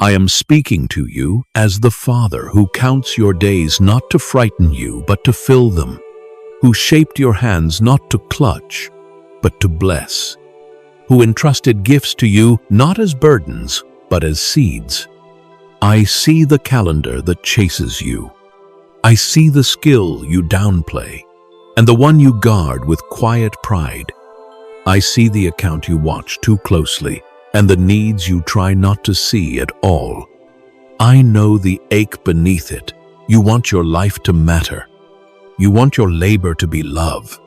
I am speaking to you as the Father who counts your days not to frighten you but to fill them, who shaped your hands not to clutch but to bless, who entrusted gifts to you not as burdens but as seeds. I see the calendar that chases you. I see the skill you downplay and the one you guard with quiet pride. I see the account you watch too closely and the needs you try not to see at all. I know the ache beneath it. You want your life to matter. You want your labor to be love.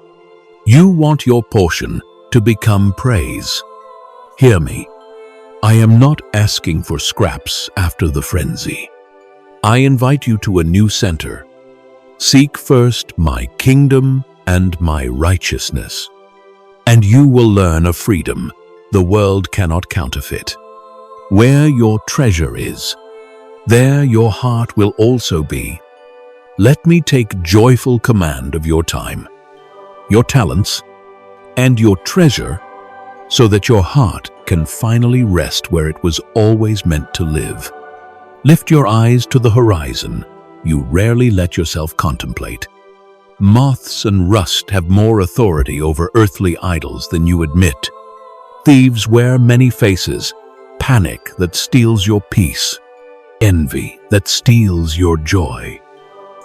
You want your portion to become praise. Hear me. I am not asking for scraps after the frenzy. I invite you to a new center. Seek first my kingdom and my righteousness, and you will learn a freedom the world cannot counterfeit. Where your treasure is, there your heart will also be. Let me take joyful command of your time, your talents, and your treasure, so that your heart can finally rest where it was always meant to live. Lift your eyes to the horizon you rarely let yourself contemplate. Moths and rust have more authority over earthly idols than you admit. Thieves wear many faces, panic that steals your peace, envy that steals your joy,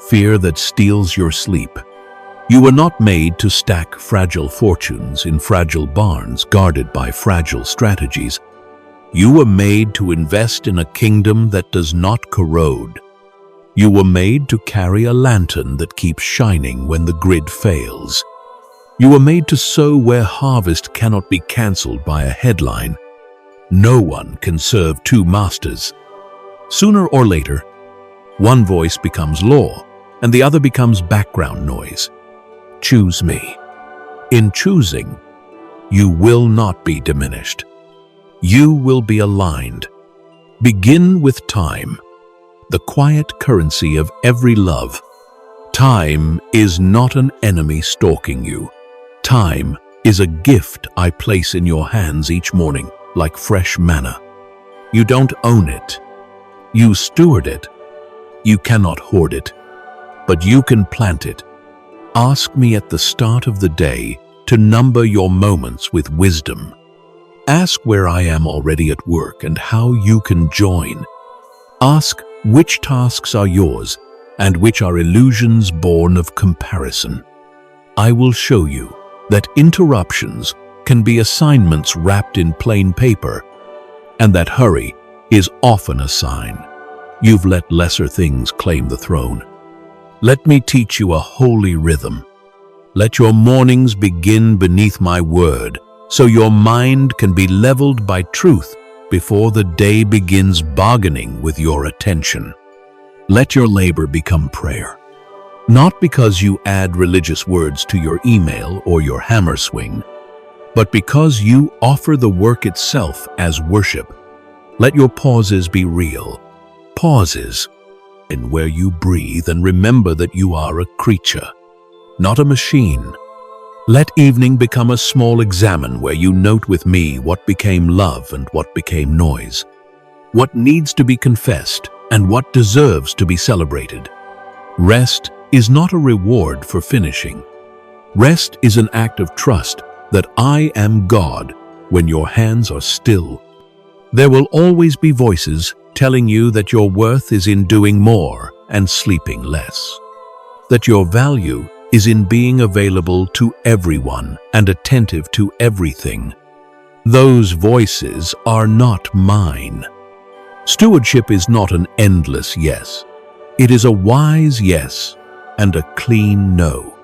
fear that steals your sleep. You were not made to stack fragile fortunes in fragile barns guarded by fragile strategies. You were made to invest in a kingdom that does not corrode. You were made to carry a lantern that keeps shining when the grid fails. You were made to sow where harvest cannot be cancelled by a headline. No one can serve two masters. Sooner or later, one voice becomes law and the other becomes background noise. Choose me. In choosing, you will not be diminished. You will be aligned. Begin with time, the quiet currency of every love. Time is not an enemy stalking you. Time is a gift I place in your hands each morning like fresh manna. You don't own it. You steward it. You cannot hoard it, but you can plant it. Ask me at the start of the day to number your moments with wisdom. Ask where I am already at work and how you can join. Ask which tasks are yours and which are illusions born of comparison. I will show you that interruptions can be assignments wrapped in plain paper, and that hurry is often a sign you've let lesser things claim the throne. Let me teach you a holy rhythm. Let your mornings begin beneath my word, so your mind can be leveled by truth before the day begins bargaining with your attention. Let your labor become prayer, not because you add religious words to your email or your hammer swing, but because you offer the work itself as worship. Let your pauses be real, pauses in where you breathe and remember that you are a creature, not a machine. Let evening become a small examine where you note with me what became love and what became noise, what needs to be confessed and what deserves to be celebrated. Rest is not a reward for finishing. Rest is an act of trust that I am God when your hands are still. There will always be voices telling you that your worth is in doing more and sleeping less, that your value is in being available to everyone and attentive to everything. Those voices are not mine. Stewardship is not an endless yes. It is a wise yes and a clean no.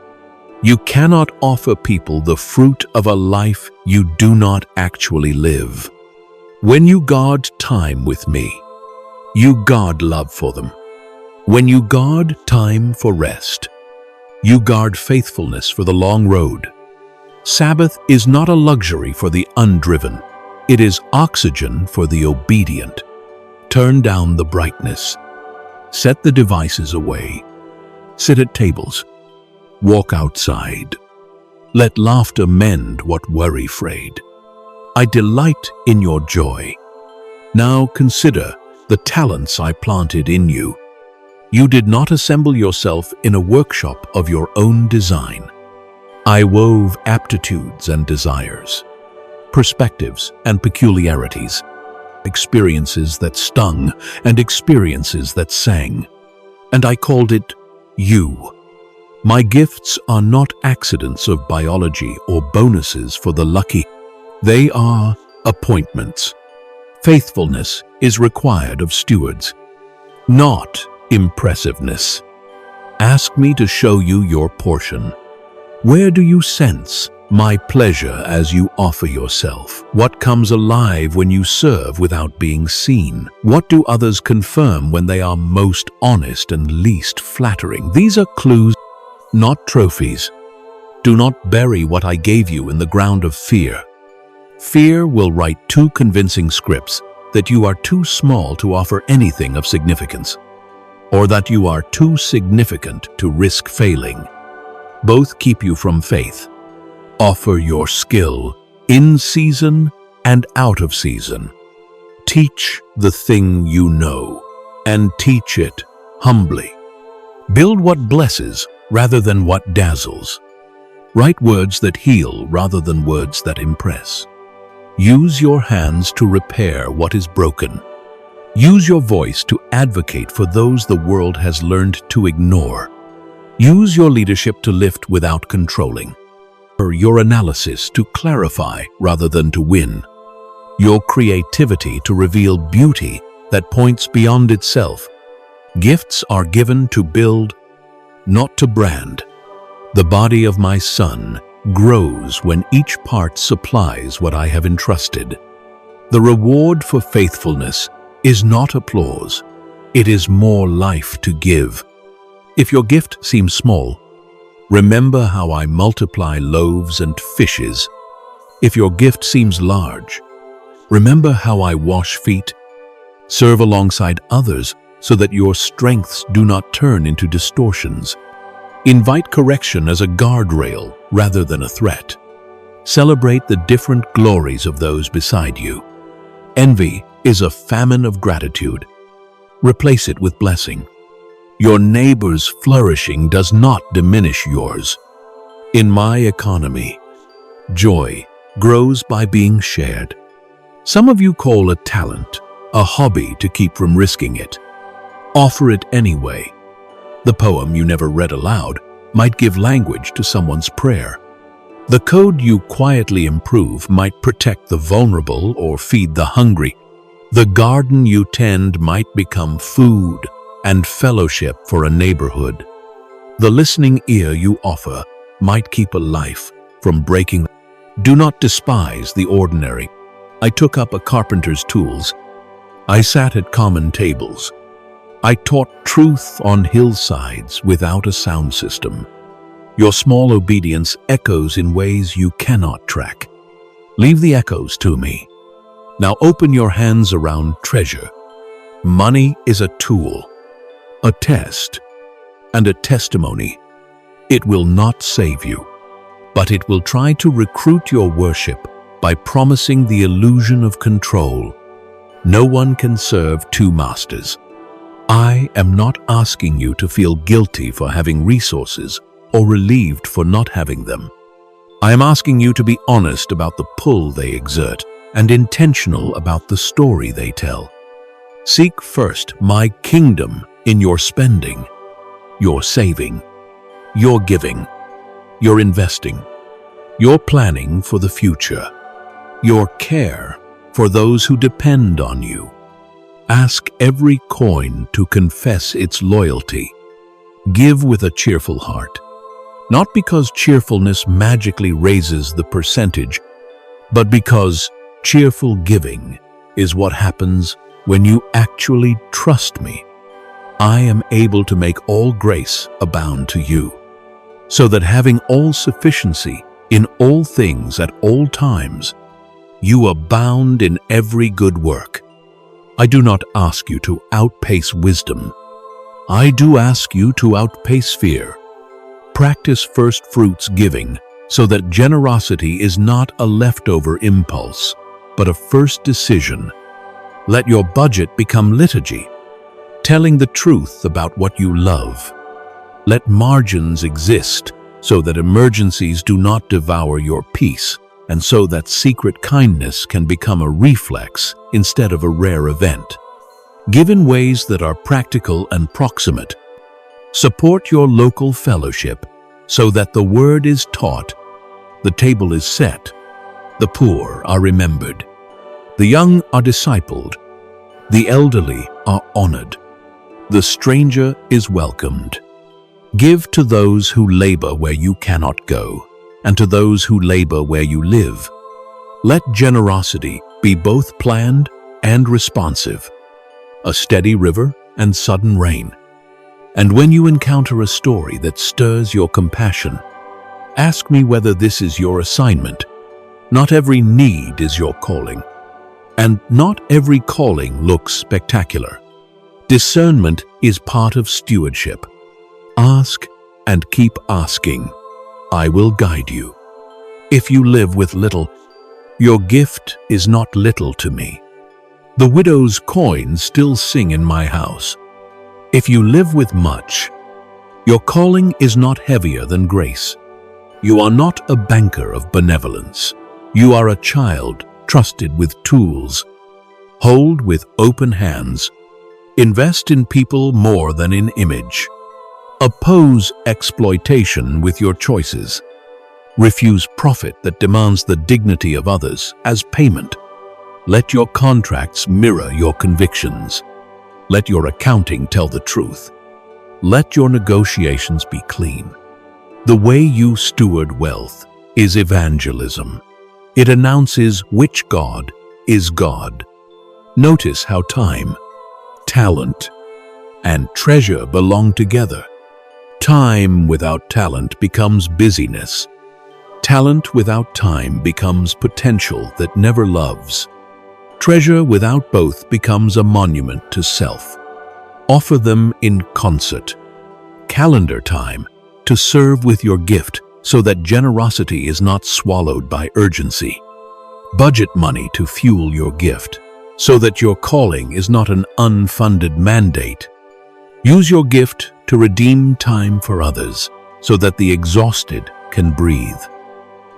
You cannot offer people the fruit of a life you do not actually live. When you guard time with me, you guard love for them. When you guard time for rest, you guard faithfulness for the long road. Sabbath is not a luxury for the undriven. It is oxygen for the obedient. Turn down the brightness. Set the devices away. Sit at tables. Walk outside. Let laughter mend what worry frayed. I delight in your joy. Now consider the talents I planted in you. You did not assemble yourself in a workshop of your own design. I wove aptitudes and desires, perspectives and peculiarities, experiences that stung and experiences that sang. And I called it you. My gifts are not accidents of biology or bonuses for the lucky. They are appointments. Faithfulness is required of stewards, not impressiveness. Ask me to show you your portion. Where do you sense my pleasure as you offer yourself? What comes alive when you serve without being seen? What do others confirm when they are most honest and least flattering? These are clues, not trophies. Do not bury what I gave you in the ground of fear. Fear will write two convincing scripts that you are too small to offer anything of significance, or that you are too significant to risk failing. Both keep you from faith. Offer your skill in season and out of season. Teach the thing you know, and teach it humbly. Build what blesses rather than what dazzles. Write words that heal rather than words that impress. Use your hands to repair what is broken. Use your voice to advocate for those the world has learned to ignore. Use your leadership to lift without controlling. Or your analysis to clarify rather than to win. Your creativity to reveal beauty that points beyond itself. Gifts are given to build, not to brand. The body of my son grows when each part supplies what I have entrusted. The reward for faithfulness is not applause. It is more life to give. If your gift seems small, remember how I multiply loaves and fishes. If your gift seems large, remember how I wash feet. Serve alongside others so that your strengths do not turn into distortions. Invite correction as a guardrail rather than a threat. Celebrate the different glories of those beside you. Envy is a famine of gratitude. Replace it with blessing. Your neighbor's flourishing does not diminish yours. In my economy, joy grows by being shared. Some of you call a talent a hobby to keep from risking it. Offer it anyway. The poem you never read aloud might give language to someone's prayer. The code you quietly improve might protect the vulnerable or feed the hungry. The garden you tend might become food and fellowship for a neighborhood. The listening ear you offer might keep a life from breaking. Do not despise the ordinary. I took up a carpenter's tools. I sat at common tables. I taught truth on hillsides without a sound system. Your small obedience echoes in ways you cannot track. Leave the echoes to me. Now open your hands around treasure. Money is a tool, a test, and a testimony. It will not save you, but it will try to recruit your worship by promising the illusion of control. No one can serve two masters. I am not asking you to feel guilty for having resources or relieved for not having them. I am asking you to be honest about the pull they exert and intentional about the story they tell. Seek first my kingdom in your spending, your saving, your giving, your investing, your planning for the future, your care for those who depend on you. Ask every coin to confess its loyalty. Give with a cheerful heart, not because cheerfulness magically raises the percentage, but because cheerful giving is what happens when you actually trust me. I am able to make all grace abound to you, so that having all sufficiency in all things at all times, you abound in every good work. I do not ask you to outpace wisdom. I do ask you to outpace fear. Practice first fruits giving so that generosity is not a leftover impulse, but a first decision. Let your budget become liturgy, telling the truth about what you love. Let margins exist so that emergencies do not devour your peace, and so that secret kindness can become a reflex instead of a rare event. Give in ways that are practical and proximate. Support your local fellowship so that the word is taught, the table is set, the poor are remembered, the young are discipled, the elderly are honored, the stranger is welcomed. Give to those who labor where you cannot go, and to those who labor where you live. Let generosity be both planned and responsive, a steady river and sudden rain. And when you encounter a story that stirs your compassion, ask me whether this is your assignment. Not every need is your calling, and not every calling looks spectacular. Discernment is part of stewardship. Ask and keep asking. I will guide you. If you live with little, your gift is not little to me. The widow's coins still sing in my house. If you live with much, your calling is not heavier than grace. You are not a banker of benevolence. You are a child trusted with tools. Hold with open hands. Invest in people more than in image. Oppose exploitation with your choices. Refuse profit that demands the dignity of others as payment. Let your contracts mirror your convictions. Let your accounting tell the truth. Let your negotiations be clean. The way you steward wealth is evangelism. It announces which God is God. Notice how time, talent, and treasure belong together. Time without talent becomes busyness. Talent without time becomes potential that never loves. Treasure without both becomes a monument to self. Offer them in concert. Calendar time to serve with your gift so that generosity is not swallowed by urgency. Budget money to fuel your gift so that your calling is not an unfunded mandate. Use your gift to redeem time for others so that the exhausted can breathe.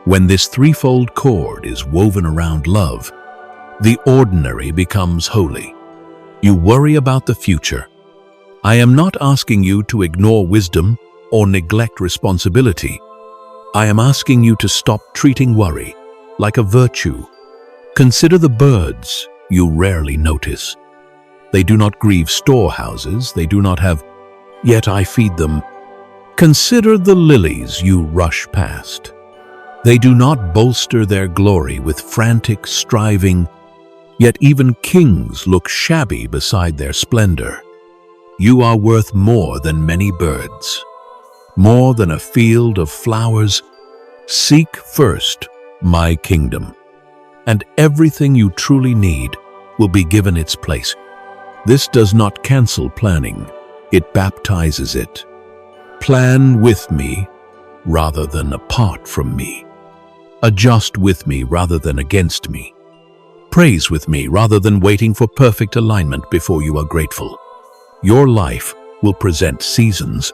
When this threefold cord is woven around love, the ordinary becomes holy. You worry about the future. I am not asking you to ignore wisdom or neglect responsibility. I am asking you to stop treating worry like a virtue. Consider the birds you rarely notice. They do not grieve storehouses, they do not have, yet I feed them. Consider the lilies you rush past. They do not bolster their glory with frantic striving, yet even kings look shabby beside their splendor. You are worth more than many birds, more than a field of flowers. Seek first my kingdom, and everything you truly need will be given its place. This does not cancel planning, it baptizes it. Plan with me rather than apart from me. Adjust with me rather than against me. Praise with me rather than waiting for perfect alignment before you are grateful. Your life will present seasons.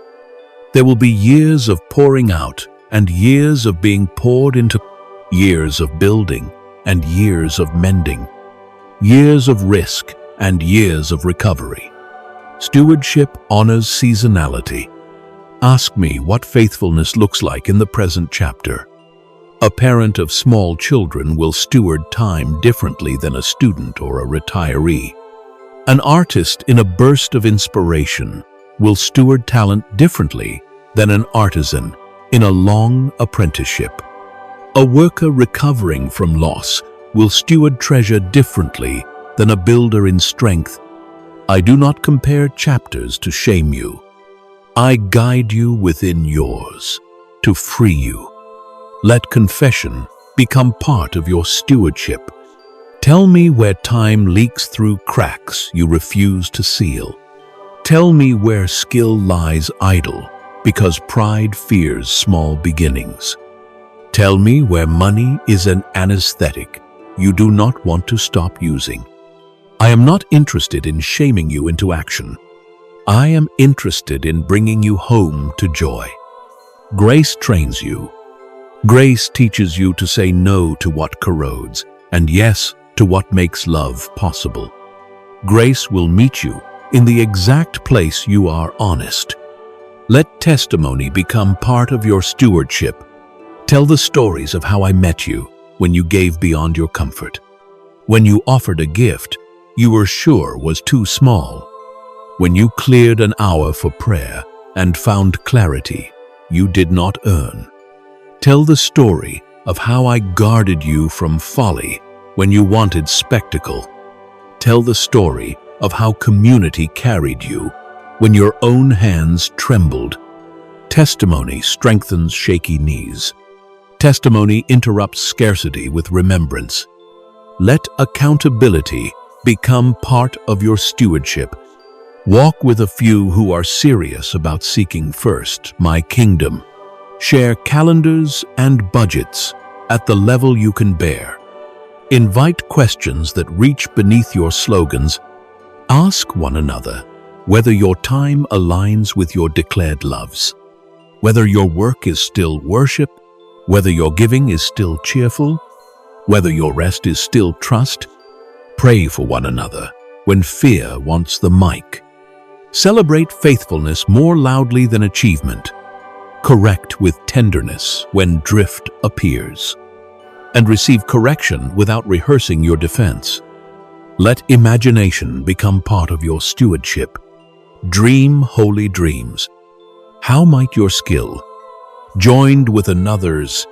There will be years of pouring out and years of being poured into, years of building and years of mending, years of risk and years of recovery. Stewardship honors seasonality. Ask me what faithfulness looks like in the present chapter. A parent of small children will steward time differently than a student or a retiree. An artist in a burst of inspiration will steward talent differently than an artisan in a long apprenticeship. A worker recovering from loss will steward treasure differently than a builder in strength. I do not compare chapters to shame you. I guide you within yours to free you. Let confession become part of your stewardship. Tell me where time leaks through cracks you refuse to seal. Tell me where skill lies idle because pride fears small beginnings. Tell me where money is an anesthetic you do not want to stop using. I am not interested in shaming you into action. I am interested in bringing you home to joy. Grace trains you. Grace teaches you to say no to what corrodes and yes to what makes love possible. Grace will meet you in the exact place you are honest. Let testimony become part of your stewardship. Tell the stories of how I met you when you gave beyond your comfort. When you offered a gift you were sure was too small. When you cleared an hour for prayer and found clarity you did not earn. Tell the story of how I guarded you from folly when you wanted spectacle. Tell the story of how community carried you when your own hands trembled. Testimony strengthens shaky knees. Testimony interrupts scarcity with remembrance. Let accountability become part of your stewardship. Walk with a few who are serious about seeking first my kingdom. Share calendars and budgets at the level you can bear. Invite questions that reach beneath your slogans. Ask one another whether your time aligns with your declared loves, whether your work is still worship, whether your giving is still cheerful, whether your rest is still trust. Pray for one another when fear wants the mic. Celebrate faithfulness more loudly than achievement. Correct with tenderness when drift appears. And receive correction without rehearsing your defense. Let imagination become part of your stewardship. Dream holy dreams. How might your skill, joined with another's,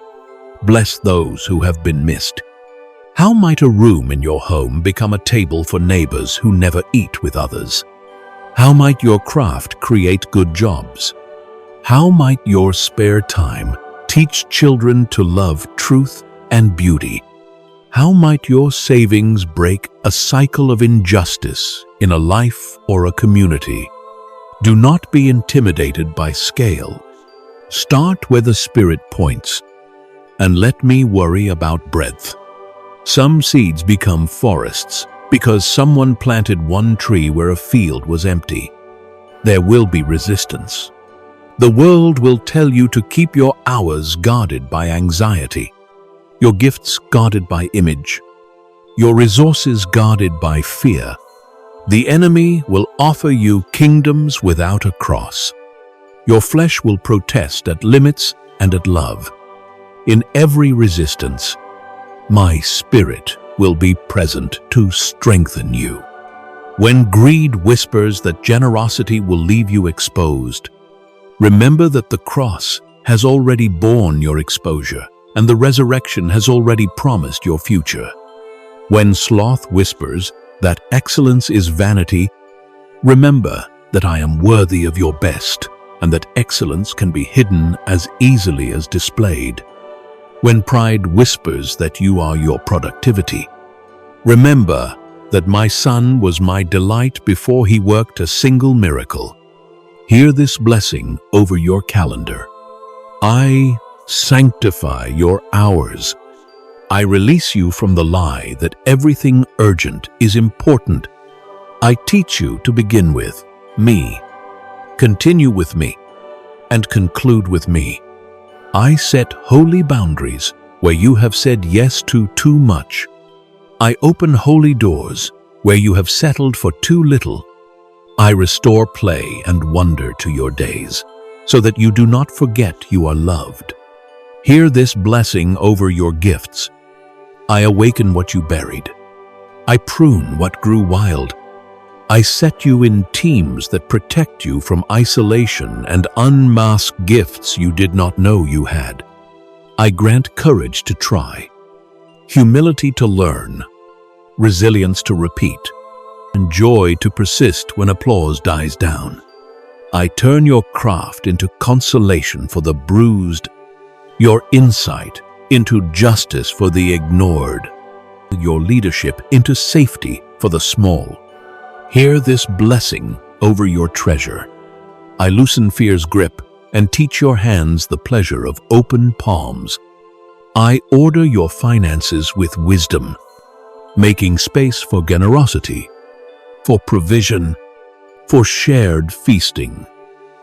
bless those who have been missed? How might a room in your home become a table for neighbors who never eat with others? How might your craft create good jobs? How might your spare time teach children to love truth and beauty? How might your savings break a cycle of injustice in a life or a community? Do not be intimidated by scale. Start where the Spirit points, and let me worry about breadth. Some seeds become forests because someone planted one tree where a field was empty. There will be resistance. The world will tell you to keep your hours guarded by anxiety, your gifts guarded by image, your resources guarded by fear. The enemy will offer you kingdoms without a cross. Your flesh will protest at limits and at love. In every resistance, my Spirit will be present to strengthen you. When greed whispers that generosity will leave you exposed, remember that the cross has already borne your exposure, and the resurrection has already promised your future. When sloth whispers that excellence is vanity, remember that I am worthy of your best, and that excellence can be hidden as easily as displayed. When pride whispers that you are your productivity, remember that my Son was my delight before he worked a single miracle. Hear this blessing over your calendar. I sanctify your hours. I release you from the lie that everything urgent is important. I teach you to begin with me, continue with me, and conclude with me. I set holy boundaries where you have said yes to too much. I open holy doors where you have settled for too little. I restore play and wonder to your days, so that you do not forget you are loved. Hear this blessing over your gifts. I awaken what you buried. I prune what grew wild. I set you in teams that protect you from isolation and unmask gifts you did not know you had. I grant courage to try, humility to learn, resilience to repeat, and joy to persist when applause dies down. I turn your craft into consolation for the bruised, your insight into justice for the ignored, your leadership into safety for the small. Hear this blessing over your treasure. I loosen fear's grip and teach your hands the pleasure of open palms. I order your finances with wisdom, making space for generosity for provision, for shared feasting,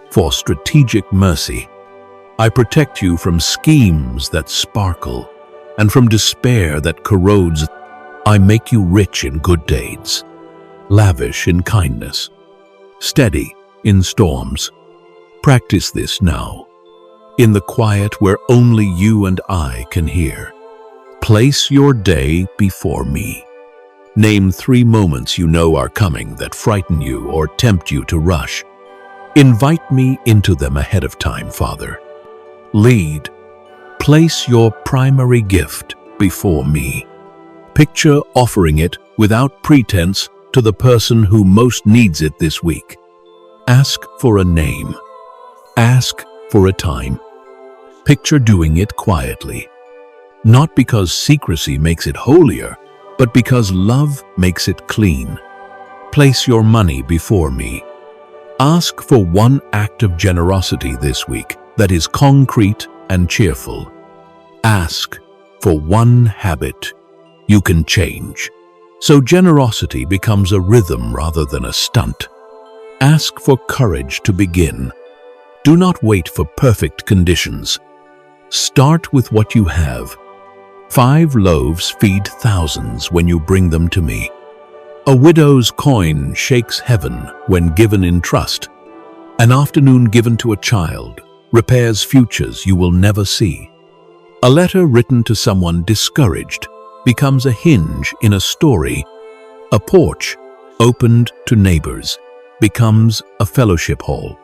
for strategic mercy. I protect you from schemes that sparkle and from despair that corrodes. I make you rich in good deeds, lavish in kindness, steady in storms. Practice this now, in the quiet where only you and I can hear. Place your day before me. Name 3 moments you know are coming that frighten you or tempt you to rush. Invite me into them ahead of time, Father. Lead. Place your primary gift before me. Picture offering it without pretense to the person who most needs it this week. Ask for a name. Ask for a time. Picture doing it quietly. Not because secrecy makes it holier, but because love makes it clean. Place your money before me. Ask for one act of generosity this week that is concrete and cheerful. Ask for one habit you can change, so generosity becomes a rhythm rather than a stunt. Ask for courage to begin. Do not wait for perfect conditions. Start with what you have. 5 loaves feed thousands when you bring them to me. A widow's coin shakes heaven when given in trust. An afternoon given to a child repairs futures you will never see. A letter written to someone discouraged becomes a hinge in a story. A porch opened to neighbors becomes a fellowship hall.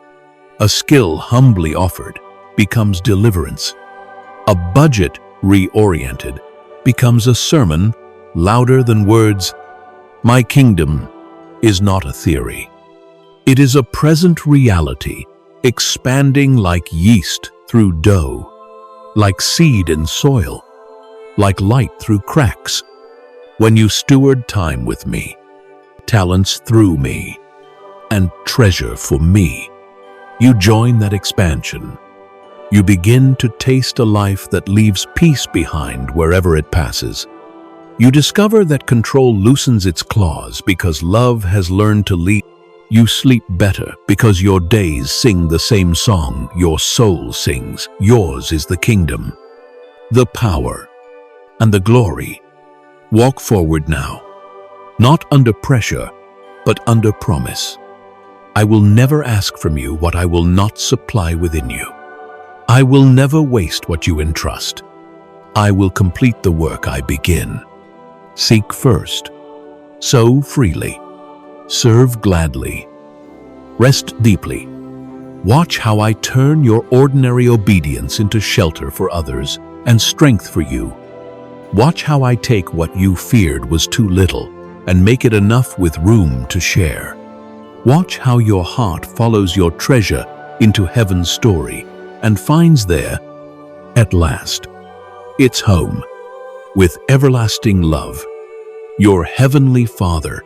A skill humbly offered becomes deliverance. A budget reoriented becomes a sermon louder than words. My kingdom is not a theory. It is a present reality, expanding like yeast through dough, like seed in soil, like light through cracks. When you steward time with me, talents through me, and treasure for me, you join that expansion. You begin to taste a life that leaves peace behind wherever it passes. You discover that control loosens its claws because love has learned to lead. You sleep better because your days sing the same song your soul sings. Yours is the kingdom, the power, and the glory. Walk forward now, not under pressure, but under promise. I will never ask from you what I will not supply within you. I will never waste what you entrust. I will complete the work I begin. Seek first, sow freely, serve gladly, rest deeply. Watch how I turn your ordinary obedience into shelter for others and strength for you. Watch how I take what you feared was too little and make it enough with room to share. Watch how your heart follows your treasure into heaven's story and finds there, at last, its home. With everlasting love, your heavenly Father